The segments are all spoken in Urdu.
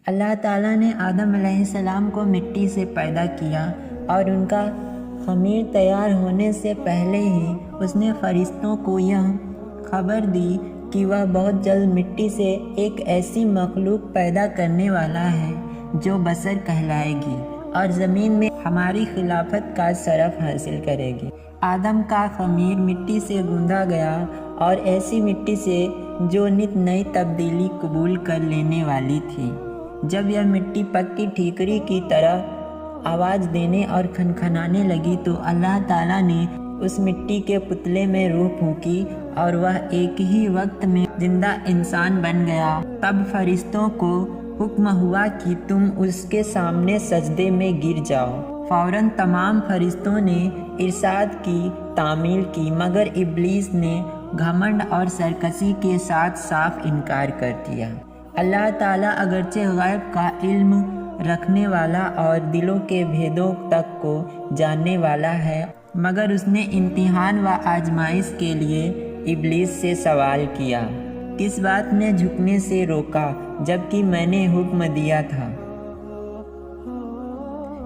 اللہ تعالیٰ نے آدم علیہ السلام کو مٹی سے پیدا کیا اور ان کا خمیر تیار ہونے سے پہلے ہی اس نے فرشتوں کو یہ خبر دی کہ وہ بہت جلد مٹی سے ایک ایسی مخلوق پیدا کرنے والا ہے جو بشر کہلائے گی اور زمین میں ہماری خلافت کا شرف حاصل کرے گی۔ آدم کا خمیر مٹی سے گوندھا گیا اور ایسی مٹی سے جو نت نئی تبدیلی قبول کر لینے والی تھی۔ جب یہ مٹی پکی ٹھیکری کی طرح آواز دینے اور کھنکھنانے لگی تو اللہ تعالیٰ نے اس مٹی کے پتلے میں روح پھونکی اور وہ ایک ہی وقت میں زندہ انسان بن گیا۔ تب فرشتوں کو حکم ہوا کہ تم اس کے سامنے سجدے میں گر جاؤ۔ فوراً تمام فرشتوں نے ارشاد کی تعمیل کی، مگر ابلیس نے گھمنڈ اور سرکشی کے ساتھ صاف انکار کر دیا۔ اللہ تعالیٰ اگرچہ غیب کا علم رکھنے والا اور دلوں کے بھیدوں تک کو جاننے والا ہے، مگر اس نے امتحان و آزمائش کے لیے ابلیس سے سوال کیا، کس بات نے جھکنے سے روکا جبکہ میں نے حکم دیا تھا؟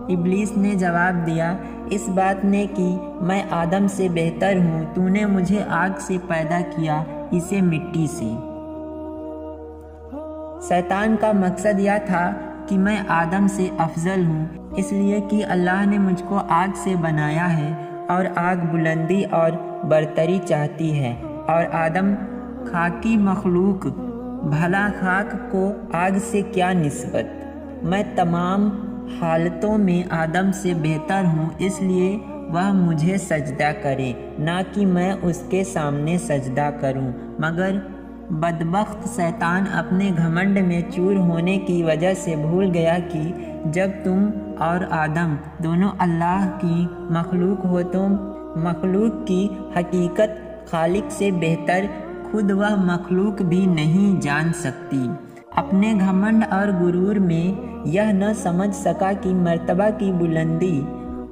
ابلیس نے جواب دیا، اس بات نے کہ میں آدم سے بہتر ہوں، تو نے مجھے آگ سے پیدا کیا، اسے مٹی سے۔ شیطان کا مقصد یہ تھا کہ میں آدم سے افضل ہوں، اس لیے کہ اللہ نے مجھ کو آگ سے بنایا ہے اور آگ بلندی اور برتری چاہتی ہے، اور آدم خاکی مخلوق، بھلا خاک کو آگ سے کیا نسبت؟ میں تمام حالتوں میں آدم سے بہتر ہوں، اس لیے وہ مجھے سجدہ کرے، نہ کہ میں اس کے سامنے سجدہ کروں۔ مگر بدبخت شیطان اپنے گھمنڈ میں چور ہونے کی وجہ سے بھول گیا کہ جب تم اور آدم دونوں اللہ کی مخلوق ہو تو مخلوق کی حقیقت خالق سے بہتر خود وہ مخلوق بھی نہیں جان سکتی۔ اپنے گھمنڈ اور غرور میں یہ نہ سمجھ سکا کہ مرتبہ کی بلندی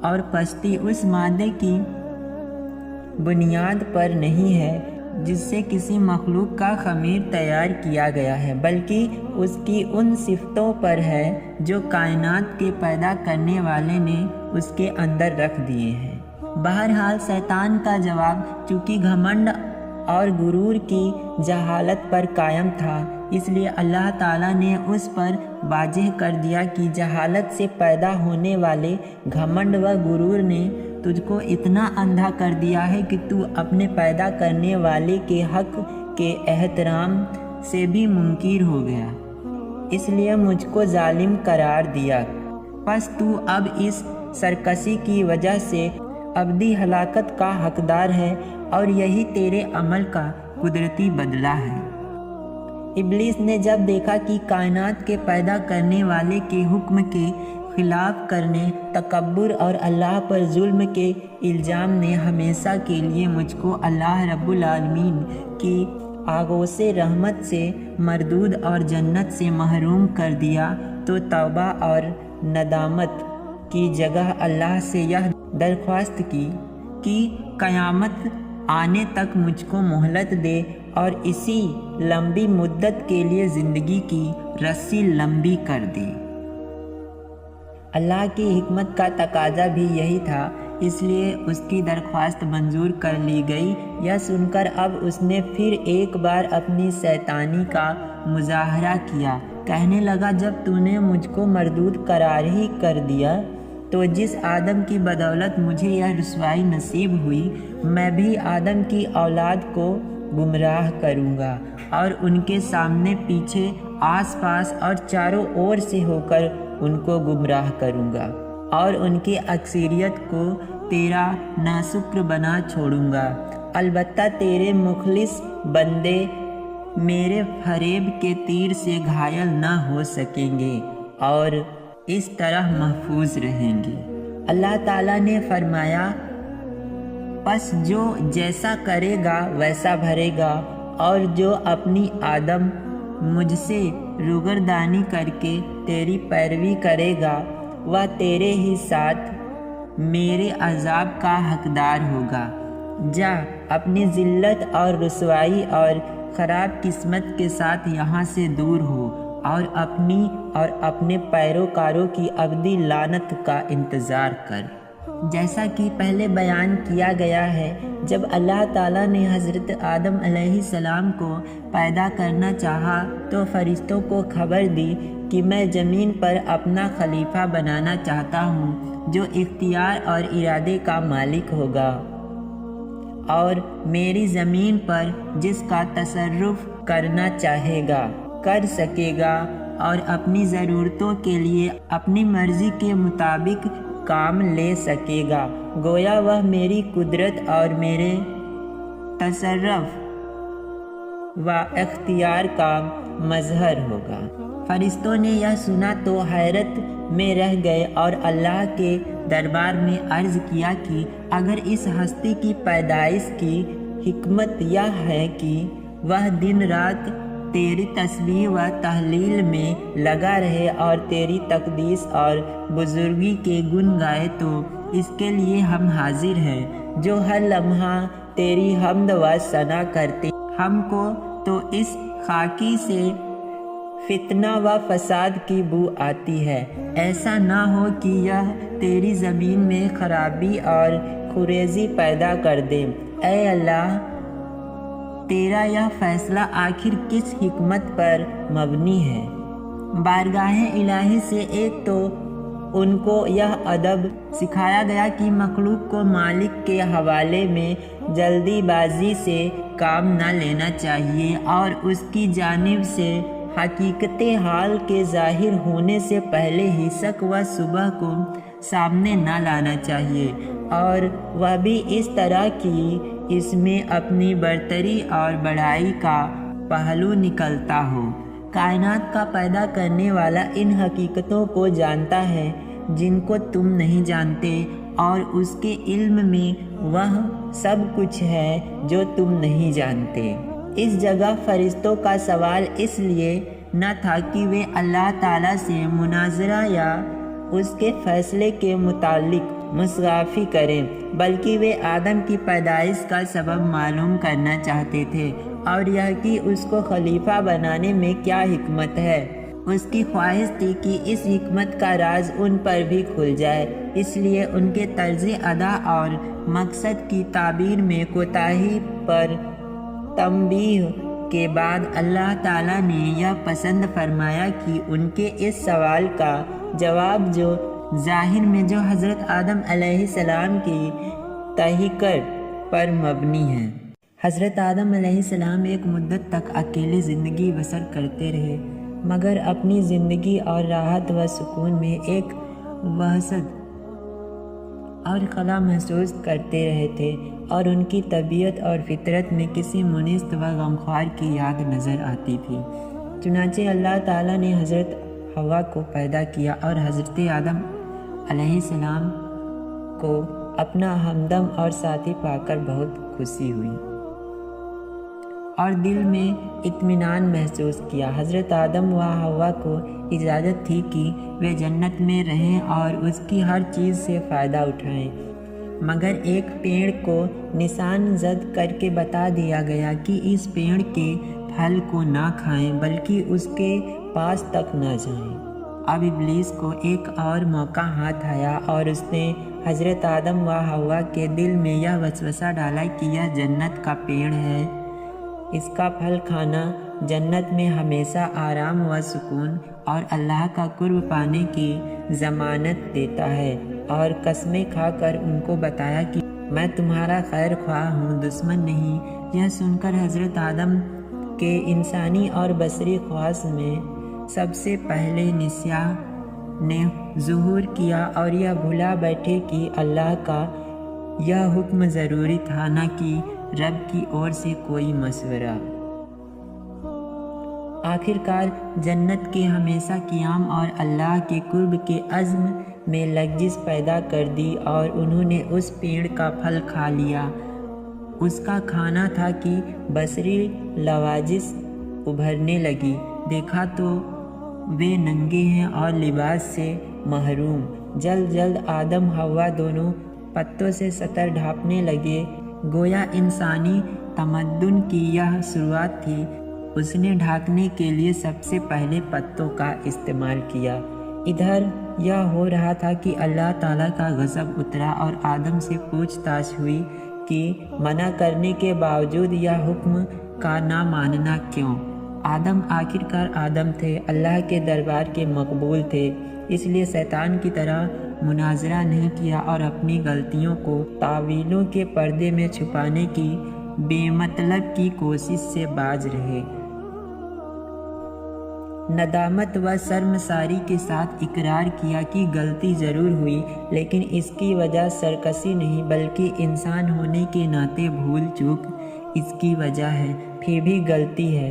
اور پستی اس مادے کی بنیاد پر نہیں ہے جس سے کسی مخلوق کا خمیر تیار کیا گیا ہے، بلکہ اس کی ان صفتوں پر ہے جو کائنات کے پیدا کرنے والے نے اس کے اندر رکھ دیے ہیں۔ بہرحال شیطان کا جواب چونکہ گھمنڈ اور غرور کی جہالت پر قائم تھا، اس لیے اللہ تعالیٰ نے اس پر واضح کر دیا کہ جہالت سے پیدا ہونے والے گھمنڈ و غرور نے تجھ کو اتنا اندھا کر دیا ہے کہ تو اپنے پیدا کرنے والے کے حق کے احترام سے بھی منکر ہو گیا، اس لیے مجھ کو ظالم قرار دیا۔ پس تو اب اس سرکشی کی وجہ سے ابدی ہلاکت کا حقدار ہے اور یہی تیرے عمل کا قدرتی بدلہ ہے۔ ابلیس نے جب دیکھا کہ کائنات کے پیدا کرنے والے کے حکم کے خلاف کرنے، تکبر اور اللہ پر ظلم کے الزام نے ہمیشہ کے لیے مجھ کو اللہ رب العالمین کی آغوش رحمت سے مردود اور جنت سے محروم کر دیا، تو توبہ اور ندامت کی جگہ اللہ سے یہ درخواست کی کہ قیامت آنے تک مجھ کو مہلت دے اور اسی لمبی مدت کے لیے زندگی کی رسی لمبی کر دے۔ اللہ کی حکمت کا تقاضا بھی یہی تھا، اس لیے اس کی درخواست منظور کر لی گئی۔ یہ سن کر اب اس نے پھر ایک بار اپنی شیطانی کا مظاہرہ کیا، کہنے لگا، جب تو نے مجھ کو مردود قرار ہی کر دیا تو جس آدم کی بدولت مجھے یہ رسوائی نصیب ہوئی، میں بھی آدم کی اولاد کو گمراہ کروں گا اور ان کے سامنے، پیچھے، آس پاس اور چاروں اور سے ہو کر ان کو گمراہ کروں گا اور ان کی اکثریت کو تیرا ناشکر بنا چھوڑوں گا۔ البتہ تیرے مخلص بندے میرے فریب کے تیر سے گھائل نہ ہو سکیں گے اور اس طرح محفوظ رہیں گے۔ اللہ تعالیٰ نے فرمایا، پس جو جیسا کرے گا ویسا بھرے گا، اور جو اپنی آدم مجھ سے روگردانی کر کے تیری پیروی کرے گا وہ تیرے ہی ساتھ میرے عذاب کا حقدار ہوگا۔ جا اپنی ذلت اور رسوائی اور خراب قسمت کے ساتھ یہاں سے دور ہو اور اپنے پیروکاروں کی ابدی لعنت کا انتظار کر۔ جیسا کہ پہلے بیان کیا گیا ہے، جب اللہ تعالیٰ نے حضرت آدم علیہ السلام کو پیدا کرنا چاہا تو فرشتوں کو خبر دی کہ میں زمین پر اپنا خلیفہ بنانا چاہتا ہوں جو اختیار اور ارادے کا مالک ہوگا اور میری زمین پر جس کا تصرف کرنا چاہے گا کر سکے گا اور اپنی ضرورتوں کے لیے اپنی مرضی کے مطابق کام لے سکے گا، گویا وہ میری قدرت اور میرے تصرف و اختیار کا مظہر ہوگا۔ فرشتوں نے یہ سنا تو حیرت میں رہ گئے اور اللہ کے دربار میں عرض کیا کہ اگر اس ہستی کی پیدائش کی حکمت یہ ہے کہ وہ دن رات تیری تسبیح و تحلیل میں لگا رہے اور تیری تقدیس اور بزرگی کے گن گائے تو اس کے لیے ہم حاضر ہیں جو ہر لمحہ تیری حمد و ثنا کرتے۔ ہم کو تو اس خاکی سے فتنہ و فساد کی بو آتی ہے، ایسا نہ ہو کہ یہ تیری زمین میں خرابی اور خریزی پیدا کر دے۔ اے اللہ، تیرا یہ فیصلہ آخر کس حکمت پر مبنی ہے؟ بارگاہ الہی سے ایک تو ان کو یہ ادب سکھایا گیا کہ مخلوق کو مالک کے حوالے میں جلدی بازی سے کام نہ لینا چاہیے اور اس کی جانب سے حقیقت حال کے ظاہر ہونے سے پہلے ہی شک و شبہ کو سامنے نہ لانا چاہیے، اور وہ بھی اس طرح کہ اس میں اپنی برتری اور بڑائی کا پہلو نکلتا ہو۔ کائنات کا پیدا کرنے والا ان حقیقتوں کو جانتا ہے جن کو تم نہیں جانتے، اور اس کے علم میں وہ سب کچھ ہے جو تم نہیں جانتے۔ اس جگہ فرشتوں کا سوال اس لیے نہ تھا کہ وہ اللہ تعالیٰ سے مناظرہ یا اس کے فیصلے کے متعلق مصغافی کریں، بلکہ وہ آدم کی پیدائش کا سبب معلوم کرنا چاہتے تھے اور یہ کہ اس کو خلیفہ بنانے میں کیا حکمت ہے۔ اس کی خواہش تھی کہ اس حکمت کا راز ان پر بھی کھل جائے، اس لیے ان کے طرز ادا اور مقصد کی تعبیر میں کوتاہی پر تنبیہ کے بعد اللہ تعالیٰ نے یہ پسند فرمایا کہ ان کے اس سوال کا جواب جو ظاہر میں جو حضرت آدم علیہ السلام کی تحقیق پر مبنی ہے۔ حضرت آدم علیہ السلام ایک مدت تک اکیلے زندگی بسر کرتے رہے، مگر اپنی زندگی اور راحت و سکون میں ایک وحشت اور خلا محسوس کرتے رہے تھے، اور ان کی طبیعت اور فطرت میں کسی منست و غمخوار کی یاد نظر آتی تھی۔ چنانچہ اللہ تعالیٰ نے حضرت حوا کو پیدا کیا اور حضرت آدم علیہ السلام کو اپنا ہمدم اور ساتھی پا کر بہت خوشی ہوئی اور دل میں اطمینان محسوس کیا۔ حضرت آدم و حوا کو اجازت تھی کہ وہ جنت میں رہیں اور اس کی ہر چیز سے فائدہ اٹھائیں، مگر ایک پیڑ کو نشان زد کر کے بتا دیا گیا کہ اس پیڑ کے پھل کو نہ کھائیں بلکہ اس کے پاس تک نہ جائیں۔ اب ابلیس کو ایک اور موقع ہاتھ آیا اور اس نے حضرت آدم و حوا کے دل میں یہ وسوسہ ڈالا کہ یہ جنت کا پیڑ ہے، اس کا پھل کھانا جنت میں ہمیشہ آرام و سکون اور اللہ کا قرب پانے کی ضمانت دیتا ہے، اور قسمیں کھا کر ان کو بتایا کہ میں تمہارا خیر خواہ ہوں، دشمن نہیں۔ یہ سن کر حضرت آدم کے انسانی اور بشری خواص میں سب سے پہلے نسیان نے ظہور کیا اور یہ بھلا بیٹھے کہ اللہ کا یہ حکم ضروری تھا، نہ کہ رب کی اور سے کوئی مشورہ۔ آخرکار جنت کے ہمیشہ قیام اور اللہ کے قرب کے عزم میں لغزش پیدا کر دی اور انہوں نے اس پیڑ کا پھل کھا لیا۔ اس کا کھانا تھا کہ بصری لواجس ابھرنے لگی، دیکھا تو وہ ننگے ہیں اور لباس سے محروم۔ جلد جلد آدم حوا دونوں پتوں سے سطر ڈھانپنے لگے، گویا انسانی تمدن کی یہ شروعات تھی۔ اس نے ڈھانکنے کے لیے سب سے پہلے پتوں کا استعمال کیا۔ ادھر یہ ہو رہا تھا کہ اللہ تعالیٰ کا غضب اترا اور آدم سے پوچھ تاچھ ہوئی کہ منع کرنے کے باوجود یہ حکم کا نہ ماننا کیوں؟ آدم آخرکار آدم تھے، اللہ کے دربار کے مقبول تھے، اس لیے شیطان کی طرح مناظرہ نہیں کیا اور اپنی غلطیوں کو تعویلوں کے پردے میں چھپانے کی بے مطلب کی کوشش سے باز رہے۔ ندامت و شرمساری کے ساتھ اقرار کیا کہ غلطی ضرور ہوئی، لیکن اس کی وجہ سرکشی نہیں بلکہ انسان ہونے کے ناطے بھول چوک اس کی وجہ ہے، پھر بھی غلطی ہے،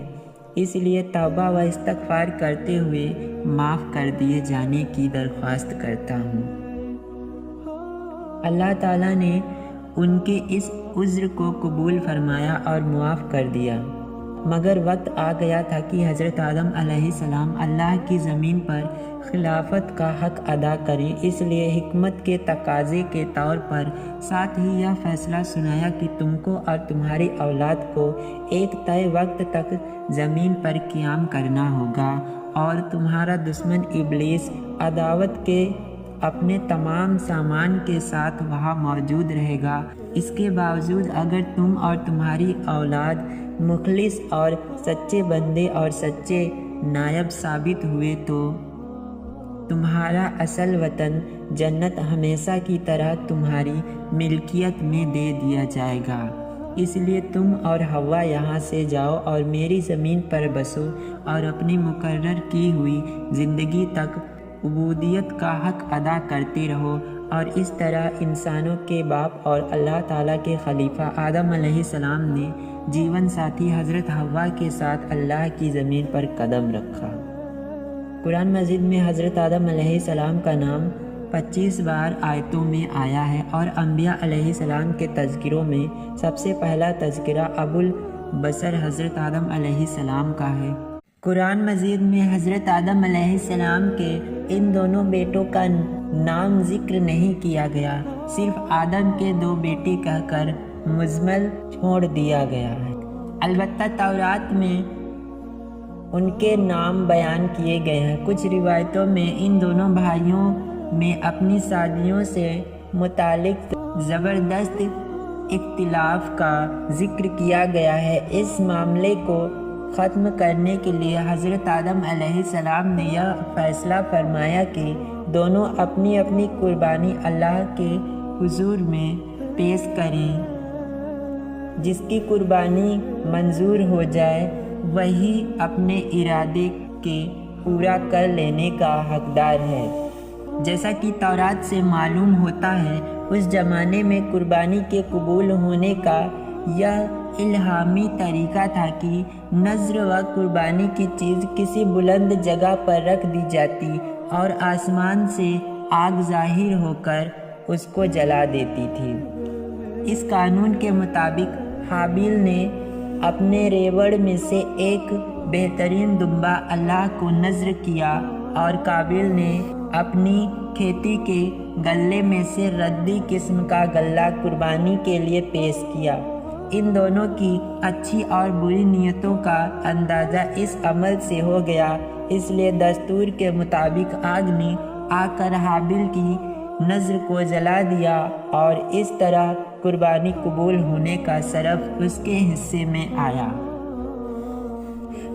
اس لیے توبہ و استغفار کرتے ہوئے معاف کر دیے جانے کی درخواست کرتا ہوں۔ اللہ تعالیٰ نے ان کے اس عذر کو قبول فرمایا اور معاف کر دیا، مگر وقت آ گیا تھا کہ حضرت آدم علیہ السلام اللہ کی زمین پر خلافت کا حق ادا کریں، اس لیے حکمت کے تقاضے کے طور پر ساتھ ہی یہ فیصلہ سنایا کہ تم کو اور تمہاری اولاد کو ایک طے وقت تک زمین پر قیام کرنا ہوگا اور تمہارا دشمن ابلیس عداوت کے اپنے تمام سامان کے ساتھ وہاں موجود رہے گا۔ اس کے باوجود اگر تم اور تمہاری اولاد مخلص اور سچے بندے اور سچے نائب ثابت ہوئے تو تمہارا اصل وطن جنت ہمیشہ کی طرح تمہاری ملکیت میں دے دیا جائے گا، اس لیے تم اور حوا یہاں سے جاؤ اور میری زمین پر بسو اور اپنی مقرر کی ہوئی زندگی تک عبودیت کا حق ادا کرتے رہو، اور اس طرح انسانوں کے باپ اور اللہ تعالیٰ کے خلیفہ آدم علیہ السلام نے جیون ساتھی حضرت حوا کے ساتھ اللہ کی زمین پر قدم رکھا۔ قرآن مجید میں حضرت آدم علیہ السلام کا نام 25 بار آیتوں میں آیا ہے، اور انبیاء علیہ السلام کے تذکروں میں سب سے پہلا تذکرہ ابو البشر حضرت آدم علیہ السلام کا ہے۔ قرآن مجید میں حضرت آدم علیہ السلام کے ان دونوں بیٹوں کا نام ذکر نہیں کیا گیا، صرف آدم کے 2 بیٹے کہہ کر مجمل چھوڑ دیا گیا ہے۔ البتہ تورات میں ان کے نام بیان کیے گئے ہیں۔ کچھ روایتوں میں ان دونوں بھائیوں میں اپنی شادیوں سے متعلق زبردست اختلاف کا ذکر کیا گیا ہے۔ اس معاملے کو ختم کرنے کے لیے حضرت آدم علیہ السلام نے یہ فیصلہ فرمایا کہ دونوں اپنی اپنی قربانی اللہ کے حضور میں پیش کریں، جس کی قربانی منظور ہو جائے وہی اپنے ارادے کے پورا کر لینے کا حقدار ہے۔ جیسا کہ تورات سے معلوم ہوتا ہے، اس زمانے میں قربانی کے قبول ہونے کا یہ الہامی طریقہ تھا کہ نذر و قربانی کی چیز کسی بلند جگہ پر رکھ دی جاتی اور آسمان سے آگ ظاہر ہو کر اس کو جلا دیتی تھی۔ اس قانون کے مطابق حابیل نے اپنے ریوڑ میں سے ایک بہترین دمبا اللہ کو نذر کیا اور قابیل نے اپنی کھیتی کے غلے میں سے ردی قسم کا غلہ قربانی کے لیے پیش کیا۔ ان دونوں کی اچھی اور بری نیتوں کا اندازہ اس عمل سے ہو گیا، اس لیے دستور کے مطابق آگ نے آ کر حابیل کی نذر کو جلا دیا اور اس طرح قربانی قبول ہونے کا شرف اس کے حصے میں آیا۔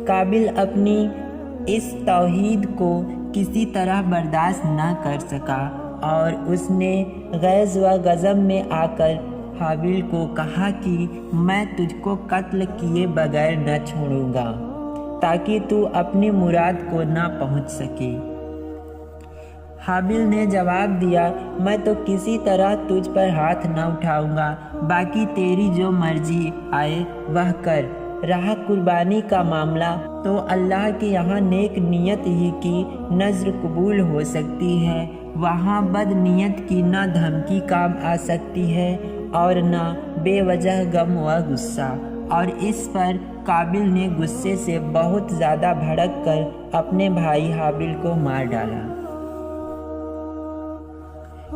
قابیل اپنی اس توحید کو کسی طرح برداشت نہ کر سکا اور اس نے غیظ و غضب میں آ کر حابیل کو کہا کہ میں تجھ کو قتل کیے بغیر نہ چھوڑوں گا تاکہ تو اپنی مراد کو نہ پہنچ سکے۔ حابیل نے جواب دیا، میں تو کسی طرح تجھ پر ہاتھ نہ اٹھاؤں گا، باقی تیری جو مرضی آئے وہ کر۔ رہا قربانی کا معاملہ تو اللہ کے یہاں نیک نیت ہی کی نذر قبول ہو سکتی ہے، وہاں بد نیت کی نہ دھمکی کام آ سکتی ہے اور نہ بے وجہ غم و غصہ، اور اس پر قابیل نے غصے سے بہت زیادہ بھڑک کر اپنے بھائی حابیل کو مار ڈالا۔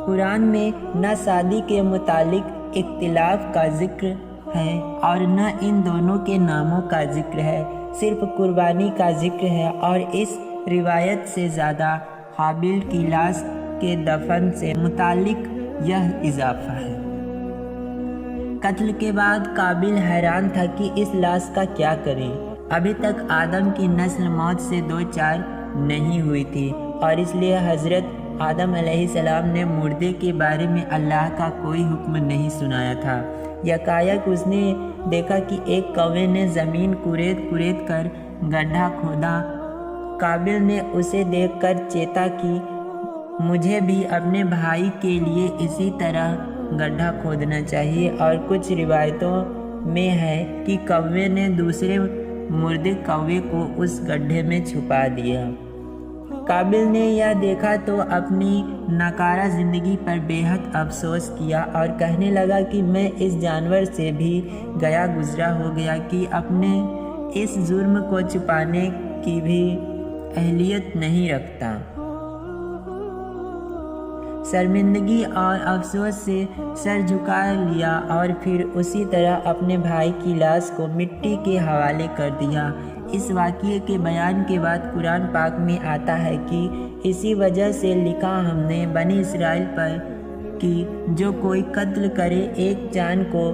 قرآن میں نہ شادی کے متعلق اختلاف کا ذکر ہے اور نہ ان دونوں کے ناموں کا ذکر ہے، صرف قربانی کا ذکر ہے، اور اس روایت سے زیادہ حابیل کی لاش کے دفن سے متعلق یہ اضافہ ہے۔ قتل کے بعد قابل حیران تھا کہ اس لاش کا کیا کریں۔ ابھی تک آدم کی نسل موت سے دوچار نہیں ہوئی تھی، اور اس لیے حضرت آدم علیہ السلام نے مردے کے بارے میں اللہ کا کوئی حکم نہیں سنایا تھا۔ یکایک اس نے دیکھا کہ ایک کوے نے زمین کریت کر گڈھا کھودا۔ قابل نے اسے دیکھ کر چیتا کہ مجھے بھی اپنے بھائی کے لیے اسی طرح گڈھا کھودنا چاہیے، اور کچھ روایتوں میں ہے کہ کوے نے دوسرے مردے کوے کو اس گڈھے میں چھپا دیا۔ قابل نے یہ دیکھا تو اپنی ناکارہ زندگی پر بے حد افسوس کیا، اور کہنے لگا کہ میں اس جانور سے بھی گیا گزرا ہو گیا کہ اپنے اس جرم کو چھپانے کی بھی اہلیت نہیں رکھتا۔ شرمندگی اور افسوس سے سر جھکا لیا، اور پھر اسی طرح اپنے بھائی کی لاش کو مٹی کے حوالے کر دیا۔ اس واقعے کے بیان کے بعد قرآن پاک میں آتا ہے کہ اسی وجہ سے لکھا ہم نے بنی اسرائیل پر کہ جو کوئی قتل کرے ایک جان کو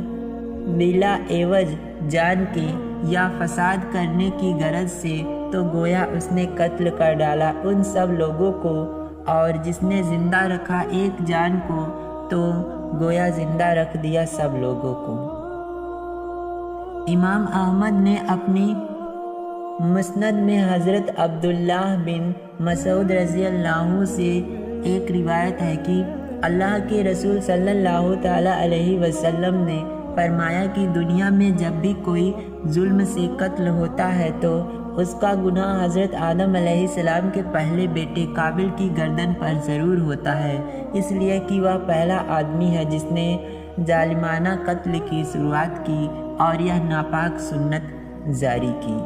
بلا عوض جان کے یا فساد کرنے کی غرض سے، تو گویا اس نے قتل کر ڈالا ان سب لوگوں کو، اور جس نے زندہ رکھا ایک جان کو تو گویا زندہ رکھ دیا سب لوگوں کو۔ امام احمد نے اپنی مسند میں حضرت عبداللہ بن مسعود رضی اللہ عنہ سے ایک روایت ہے کہ اللہ کے رسول صلی اللہ تعالیٰ علیہ وسلم نے فرمایا کہ دنیا میں جب بھی کوئی ظلم سے قتل ہوتا ہے تو اس کا گناہ حضرت آدم علیہ السلام کے پہلے بیٹے قابل کی گردن پر ضرور ہوتا ہے، اس لیے کہ وہ پہلا آدمی ہے جس نے ظالمانہ قتل کی شروعات کی اور یہ ناپاک سنت جاری کی۔